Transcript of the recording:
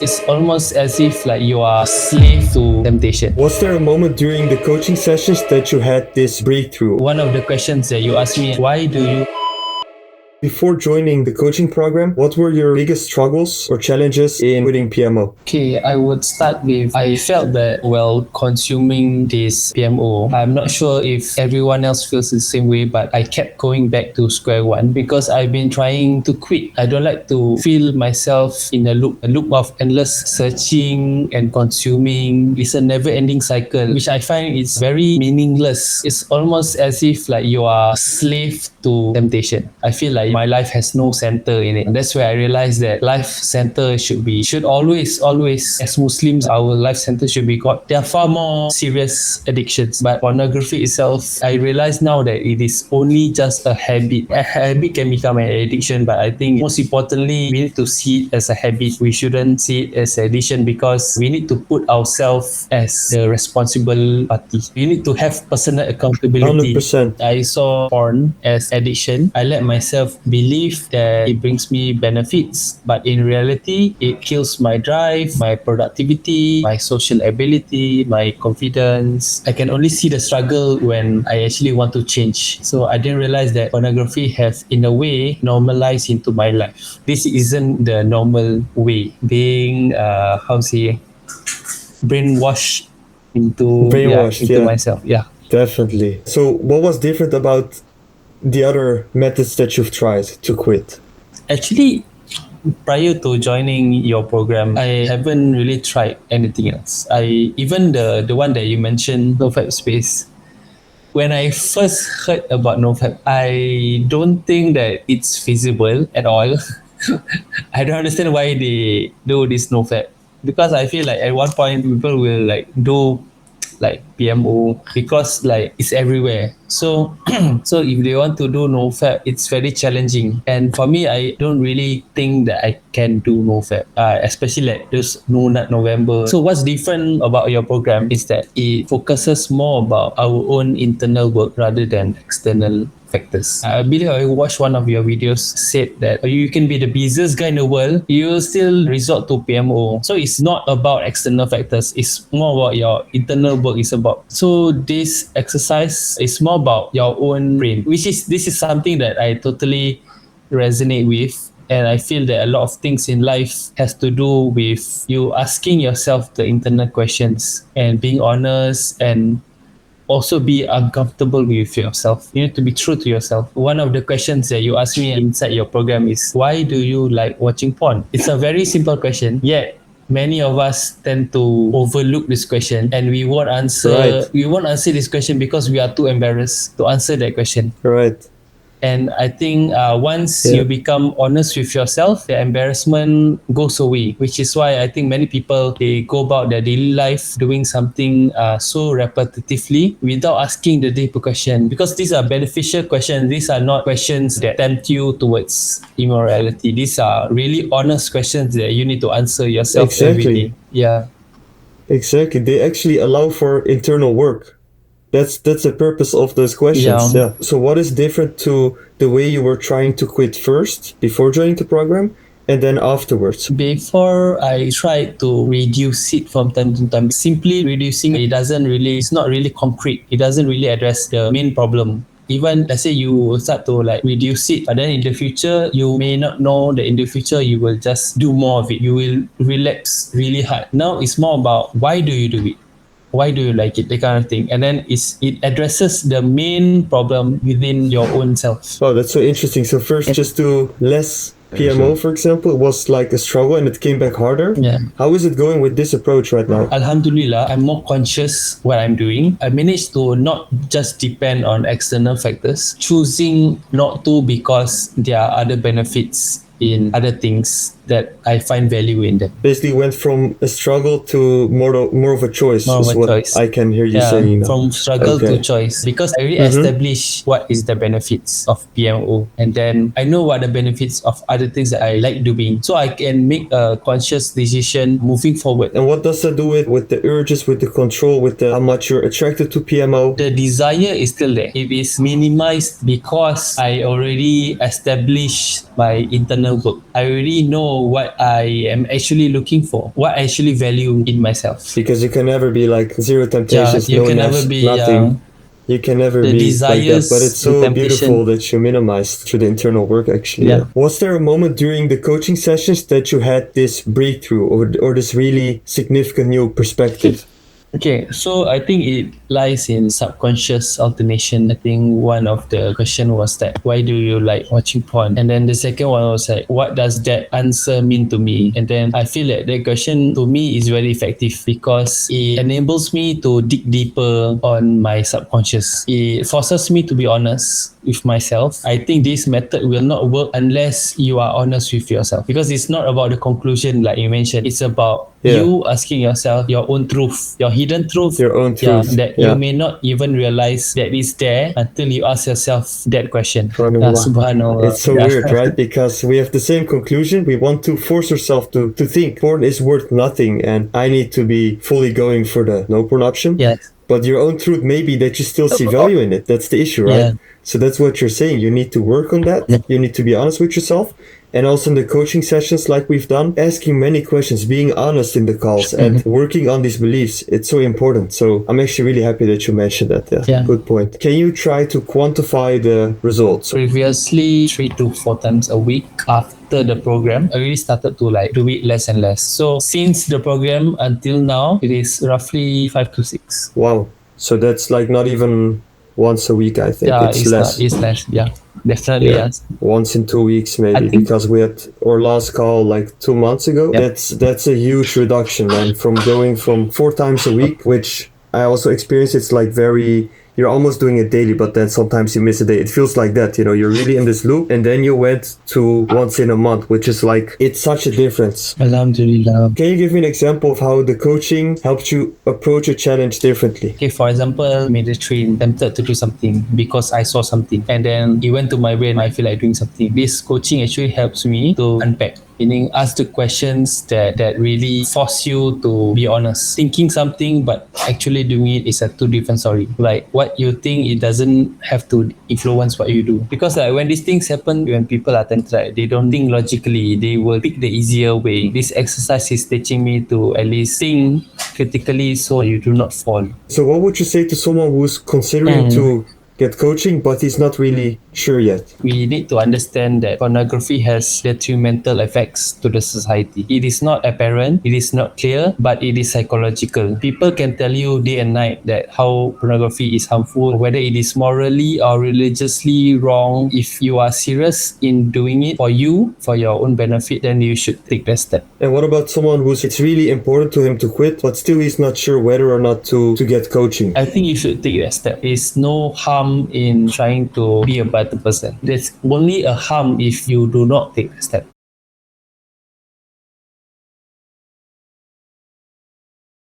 It's almost as if like you are a slave to temptation. Was there a moment during the coaching sessions that you had this breakthrough? One of the questions that you asked me, why do you Before joining the coaching program, what were your biggest struggles or challenges in quitting PMO? Okay, I would start with I felt that while consuming this PMO, I'm not sure if everyone else feels the same way, but I kept going back to square one because I've been trying to quit. I don't like to feel myself in a loop of endless searching and consuming. It's a never-ending cycle, which I find is very meaningless. It's almost as if like you are a slave to temptation. I feel like my life has no center in it. And that's where I realized that life center should always, as Muslims, our life center should be God. There are far more serious addictions, but pornography itself, I realize now that it is only just a habit. A habit can become an addiction, but I think most importantly, we need to see it as a habit. We shouldn't see it as an addiction because we need to put ourselves as the responsible party. We need to have personal accountability. 100%. I saw porn as addiction. I let myself believe that it brings me benefits, but in reality, it kills my drive, my productivity, my social ability, my confidence. I can only see the struggle when I actually want to change. So I didn't realize that pornography has, in a way, normalized into my life. This isn't the normal way. Being, brainwashed Brainwashed, into yeah. myself. Yeah. Definitely. So, what was different about the other methods that you've tried to quit? Actually, prior to joining your program, I haven't really tried anything else. I even the one that you mentioned, NoFap Space. When I first heard about NoFap, I don't think that it's feasible at all. I don't understand why they do this NoFap because I feel like at one point people will like do like PMO because like it's everywhere. So so if they want to do NoFap, it's very challenging. And for me, I don't really think that I can do NoFap, especially like this No Nut November. So what's different about your program is that it focuses more about our own internal work rather than external factors. I believe I watched one of your videos said that you can be the busiest guy in the world, you will still resort to PMO. So it's not about external factors, it's more about your internal work is about. So this exercise is more about your own brain, which is this is something that I totally resonate with. And I feel that a lot of things in life has to do with you asking yourself the internal questions and being honest and also be uncomfortable with yourself. You need to be true to yourself. One of the questions that you ask me inside your program is, why do you like watching porn? It's a very simple question, yet many of us tend to overlook this question and Right. we won't answer this question because we are too embarrassed to answer that question. Right. And I think once Yeah. you become honest with yourself, the embarrassment goes away, which is why I think many people, they go about their daily life doing something so repetitively without asking the deeper question. Because these are beneficial questions. These are not questions that tempt you towards immorality. These are really honest questions that you need to answer yourself every Exactly. day. Yeah. Exactly. They actually allow for internal work. That's the purpose of those questions. Yeah. Yeah. So what is different to the way you were trying to quit first before joining the program and then afterwards? Before I tried to reduce it from time to time, simply reducing it's not really concrete. It doesn't really address the main problem. Even let's say you start to like reduce it, but then in the future, you may not know that in the future you will just do more of it. You will relapse really hard. Now it's more about why do you do it? Why do you like it, that kind of thing, and then it addresses the main problem within your own self. Oh, that's so interesting. So first, just do less PMO, for example, it was like a struggle and it came back harder. Yeah. How is it going with this approach right now? Alhamdulillah, I'm more conscious what I'm doing. I managed to not just depend on external factors, choosing not to because there are other benefits in other things that I find value in them. Basically went from a struggle to more of a choice, More of is a what choice. I can hear you Yeah, saying now. from struggle to Okay. choice, because I already established what is the benefits of PMO, and then I know what the benefits of other things that I like doing, so I can make a conscious decision moving forward. And what does that do with the urges, with the control, with the how much you're attracted to PMO? The desire is still there. It is minimized because I already established my internal work. I already know know what I am actually looking for, what I actually value in myself. Because you can never be like zero Yeah, temptations, you no can never nest, be nothing. You can never the be like that, but it's desires, the so beautiful temptation. that you minimize through the internal work actually. Yeah. Was there a moment during the coaching sessions that you had this breakthrough or this really significant new perspective? Okay, so I think it lies in subconscious alternation. I think one of the question was that why do you like watching porn? And then the second one was like what does that answer mean to me? And then I feel that the question to me is very effective because it enables me to dig deeper on my subconscious. It forces me to be honest with myself. I think this method will not work unless you are honest with yourself because it's not about the conclusion like you mentioned. It's about you asking yourself your own truth, your hidden truth, Your own truth. that you may not even realize that is there until you ask yourself that question. Subhanallah. It's so weird, right? Because we have the same conclusion. We want to force ourselves to think porn is worth nothing and I need to be fully going for the no porn option. Yes. But your own truth may be that you still see value in it. That's the issue, right? Yeah. So that's what you're saying. You need to work on that. Yeah. You need to be honest with yourself. And also in the coaching sessions like we've done, asking many questions, being honest in the calls and working on these beliefs. It's so important. So I'm actually really happy that you mentioned that. Yeah. Good point. Can you try to quantify the results? Previously 3 to 4 times a week after the program, I really started to like do it less and less. So since the program until now, it is roughly 5 to 6. Wow. So that's like not even once a week, I think. Yeah, it's less. It's less. Yeah, definitely. Yeah. Yes. Once in 2 weeks maybe, I think- because we had our last call like 2 months ago. Yep. That's a huge reduction, man. From going from 4 times a week, which I also experienced. It's like very, you're almost doing it daily, but then sometimes you miss a day. It feels like that, you know, you're really in this loop. And then you went to once in a month, which is like, it's such a difference. Alhamdulillah. Can you give me an example of how the coaching helped you approach a challenge differently? Okay, for example, made a train, tempted to do something because I saw something, and then it went to my brain. I feel like doing something. This coaching actually helps me to unpack, meaning ask the questions that really force you to be honest. Thinking something but actually doing it is a two different story. Like what you think, it doesn't have to influence what you do. Because like when these things happen, when people are tempted, right, they don't think logically. They will pick the easier way. This exercise is teaching me to at least think critically so you do not fall. So what would you say to someone who's considering to get coaching, but he's not really sure yet? We need to understand that pornography has detrimental effects to the society. It is not apparent, it is not clear, but it is psychological. People can tell you day and night that how pornography is harmful, whether it is morally or religiously wrong. If you are serious in doing it for you, for your own benefit, then you should take that step. And what about someone who's, it's really important to him to quit, but still he's not sure whether or not to get coaching? I think you should take that step. There's no harm in trying to be a better person. There's only a harm if you do not take the step.